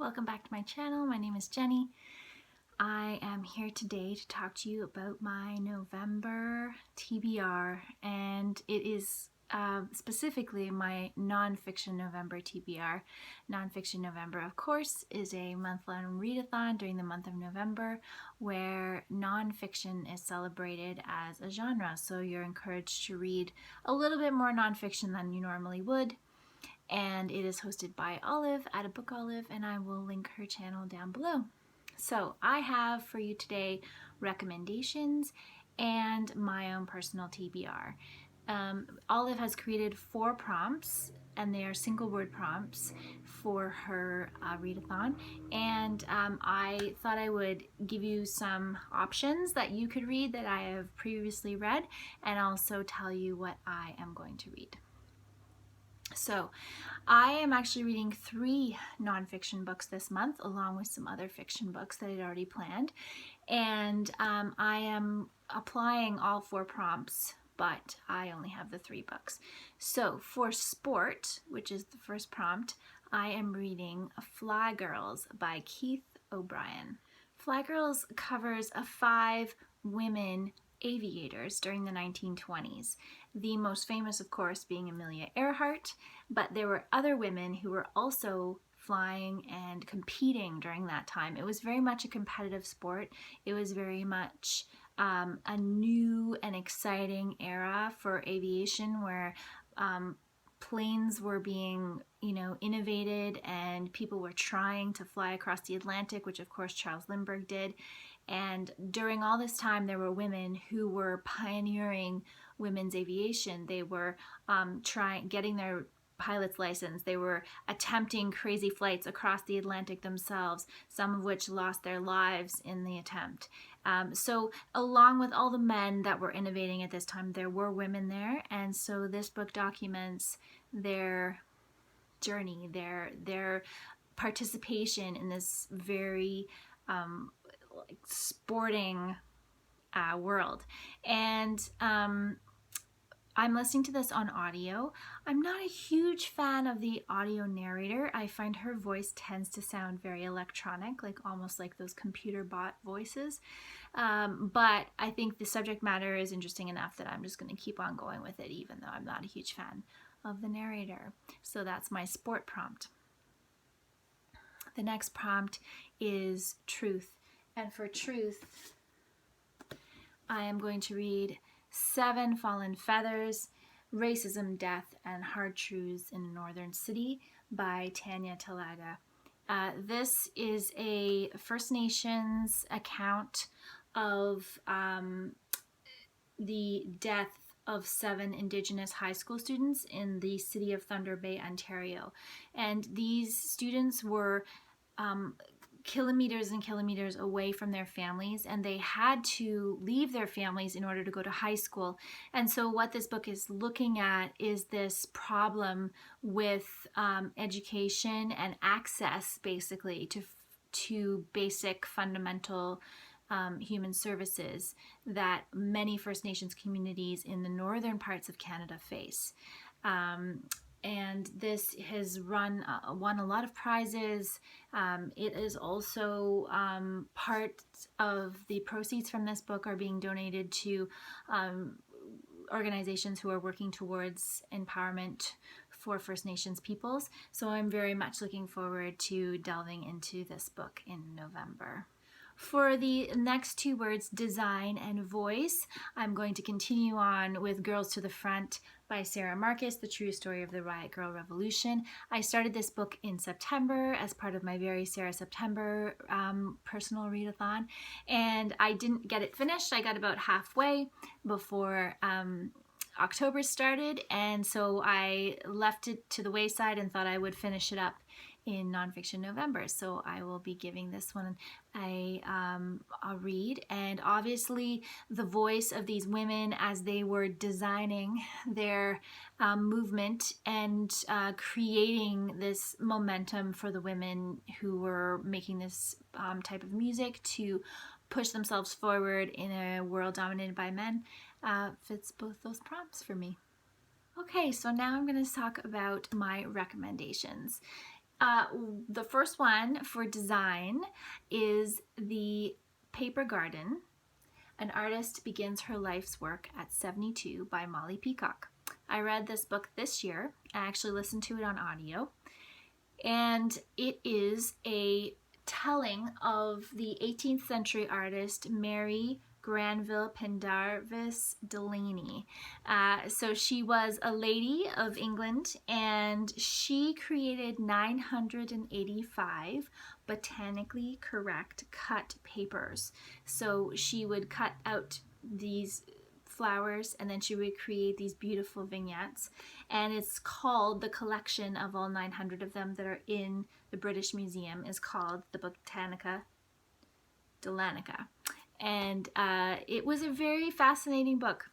Welcome back to my channel. My name is Jenny. I am here today to talk to you about my November TBR, and it is specifically my nonfiction November TBR. Nonfiction November, of course, is a month-long readathon during the month of November where nonfiction is celebrated as a genre. So you're encouraged to read a little bit more nonfiction than you normally would. And it is hosted by Olive at a Book Olive, and I will link her channel down below. So I have for you today recommendations and my own personal TBR. Olive has created 4 prompts, and they are single word prompts for her readathon, and I thought I would give you some options that you could read that I have previously read, and also tell you what I am going to read. So I am actually reading 3 nonfiction books this month, along with some other fiction books that I'd already planned. And I am applying all 4 prompts, but I only have the 3 books. So for sport, which is the first prompt, I am reading Fly Girls by Keith O'Brien. Fly Girls covers 5 women aviators during the 1920s. The most famous, of course, being Amelia Earhart, but there were other women who were also flying and competing during that time. It was very much a competitive sport. It was very much a new and exciting era for aviation where planes were being, innovated, and people were trying to fly across the Atlantic, which of course Charles Lindbergh did. And during all this time, there were women who were pioneering women's aviation. They were getting their pilot's license. They were attempting crazy flights across the Atlantic themselves, some of which lost their lives in the attempt. So along with all the men that were innovating at this time, there were women there. And so this book documents their journey, their participation in this very sporting world. And I'm listening to this on audio. I'm not a huge fan of the audio narrator. I find her voice tends to sound very electronic, almost like those computer bot voices. But I think the subject matter is interesting enough that I'm just going to keep on going with it, even though I'm not a huge fan of the narrator. So that's my sport prompt. The next prompt is truth. And for truth, I am going to read 7 Fallen Feathers, Racism, Death, and Hard Truths in a Northern City by Tanya Talaga. This is a First Nations account of the death of 7 Indigenous high school students in the city of Thunder Bay, Ontario. And these students were kilometers and kilometers away from their families, and they had to leave their families in order to go to high school. And so what this book is looking at is this problem with education and access, basically, to basic fundamental human services that many First Nations communities in the northern parts of Canada face. And this has won a lot of prizes. It is also part of the proceeds from this book are being donated to organizations who are working towards empowerment for First Nations peoples. So I'm very much looking forward to delving into this book in November. For the next 2 words, design and voice, I'm going to continue on with Girls to the Front by Sara Marcus, the true story of the Riot Girl Revolution. I started this book in September as part of my very Sara September personal readathon, and I didn't get it finished. I got about halfway before October started, and so I left it to the wayside and thought I would finish it up in Nonfiction November. So I will be giving this one a read, and obviously the voice of these women as they were designing their movement and creating this momentum for the women who were making this type of music to push themselves forward in a world dominated by men fits both those prompts for me. Okay, so now I'm going to talk about my recommendations. Uh, the first one for design is The Paper Garden. An Artist Begins Her Life's Work at 72 by Molly Peacock. I read this book this year. I actually listened to it on audio. And it is a telling of the 18th century artist Mary Granville Pendarvis Delaney. So she was a lady of England, and she created 985 botanically correct cut papers. So she would cut out these flowers, and then she would create these beautiful vignettes, and it's called, the collection of all 900 of them that are in the British Museum is called the Botanica Dahlanica, and it was a very fascinating book.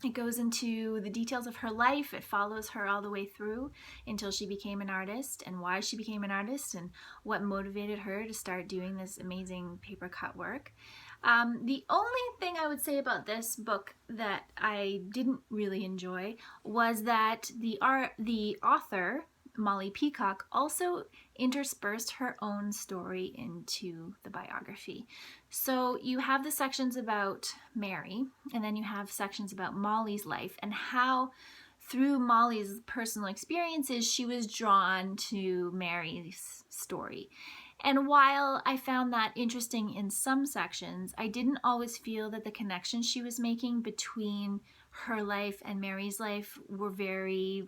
It goes into the details of her life. It follows her all the way through until she became an artist, and why she became an artist, and what motivated her to start doing this amazing paper cut work. The only thing I would say about this book that I didn't really enjoy was that the author, Molly Peacock, also interspersed her own story into the biography. So you have the sections about Mary, and then you have sections about Molly's life and how through Molly's personal experiences she was drawn to Mary's story. And while I found that interesting in some sections, I didn't always feel that the connections she was making between her life and Mary's life were very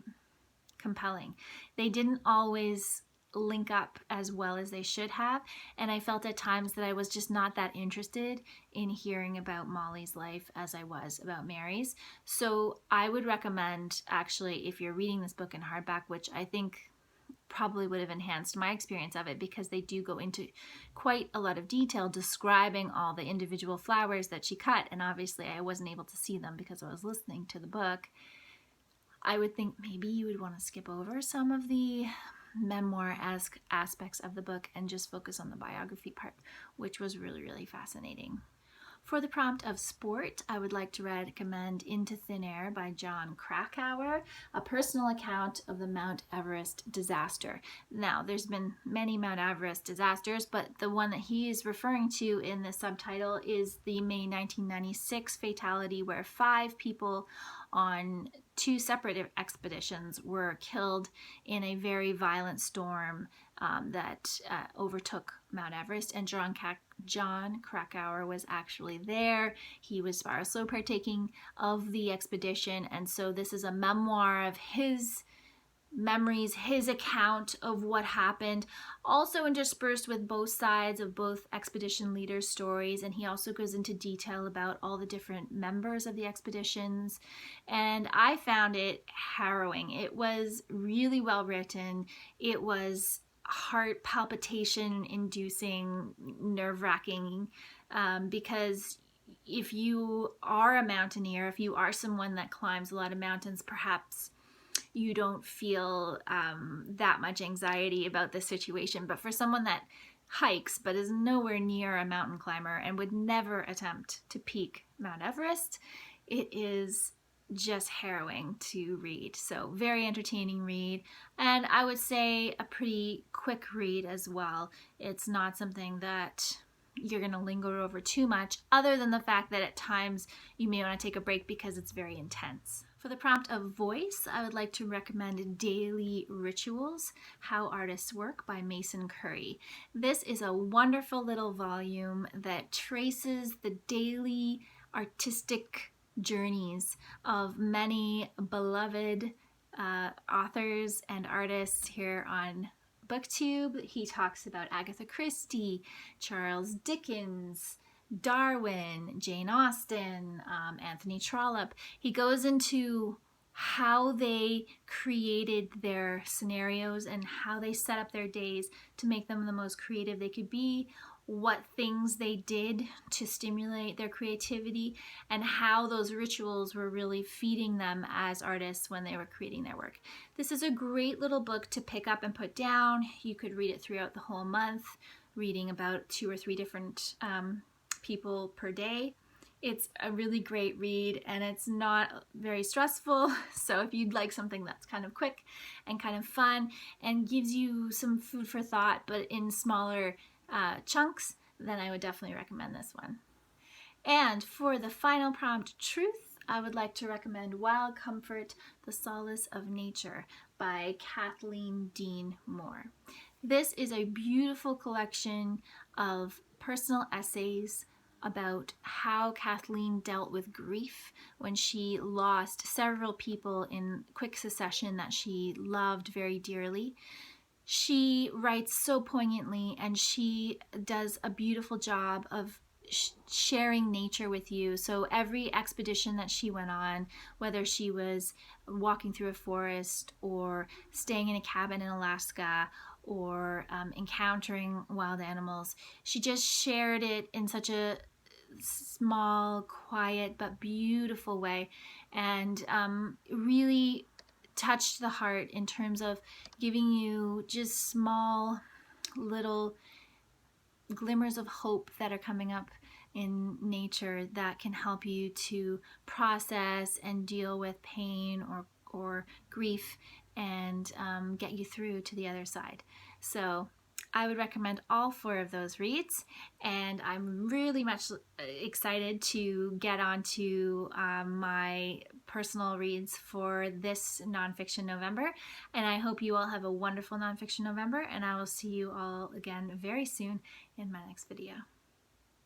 compelling. They didn't always link up as well as they should have, and I felt at times that I was just not that interested in hearing about Molly's life as I was about Mary's. So I would recommend, actually, if you're reading this book in hardback, which I think probably would have enhanced my experience of it, because they do go into quite a lot of detail describing all the individual flowers that she cut, and obviously I wasn't able to see them because I was listening to the book. I would think maybe you would want to skip over some of the memoir-esque aspects of the book and just focus on the biography part, which was really, really fascinating. For the prompt of sport, I would like to recommend Into Thin Air by Jon Krakauer, a personal account of the Mount Everest disaster. Now, there's been many Mount Everest disasters, but the one that he is referring to in the subtitle is the May 1996 fatality, where 5 people on 2 separate expeditions were killed in a very violent storm that overtook Mount Everest, and Jon Krakauer was actually there. He was also partaking of the expedition, and so this is a memoir of his memories, his account of what happened, also interspersed with both sides of both expedition leaders' stories. And he also goes into detail about all the different members of the expeditions, and I found it harrowing. It was really well written. It was heart palpitation inducing, nerve-wracking, because if you are a mountaineer, if you are someone that climbs a lot of mountains, perhaps you don't feel that much anxiety about this situation. But for someone that hikes but is nowhere near a mountain climber and would never attempt to peak Mount Everest, it is just harrowing to read. So very entertaining read, and I would say a pretty quick read as well. It's not something that you're going to linger over too much, other than the fact that at times you may want to take a break because it's very intense. For the prompt of voice, I would like to recommend Daily Rituals, How Artists Work by Mason Curry. This is a wonderful little volume that traces the daily artistic journeys of many beloved authors and artists here on BookTube. He talks about Agatha Christie, Charles Dickens, Darwin, Jane Austen, Anthony Trollope. He goes into how they created their scenarios and how they set up their days to make them the most creative they could be, what things they did to stimulate their creativity, and how those rituals were really feeding them as artists when they were creating their work. This is a great little book to pick up and put down. You could read it throughout the whole month, reading about 2 or 3 different people per day. It's a really great read and it's not very stressful. So if you'd like something that's kind of quick and kind of fun and gives you some food for thought but in smaller chunks, then I would definitely recommend this one. And for the final prompt, truth, I would like to recommend Wild Comfort, The Solace of Nature by Kathleen Dean Moore. This is a beautiful collection of personal essays about how Kathleen dealt with grief when she lost several people in quick succession that she loved very dearly. She writes so poignantly and she does a beautiful job of sharing nature with you. So every expedition that she went on, whether she was walking through a forest or staying in a cabin in Alaska or encountering wild animals, she just shared it in such a small, quiet, but beautiful way, and really touched the heart in terms of giving you just small little glimmers of hope that are coming up in nature that can help you to process and deal with pain or grief and get you through to the other side. So I would recommend all 4 of those reads, and I'm really much excited to get onto my personal reads for this nonfiction November, and I hope you all have a wonderful nonfiction November, and I will see you all again very soon in my next video.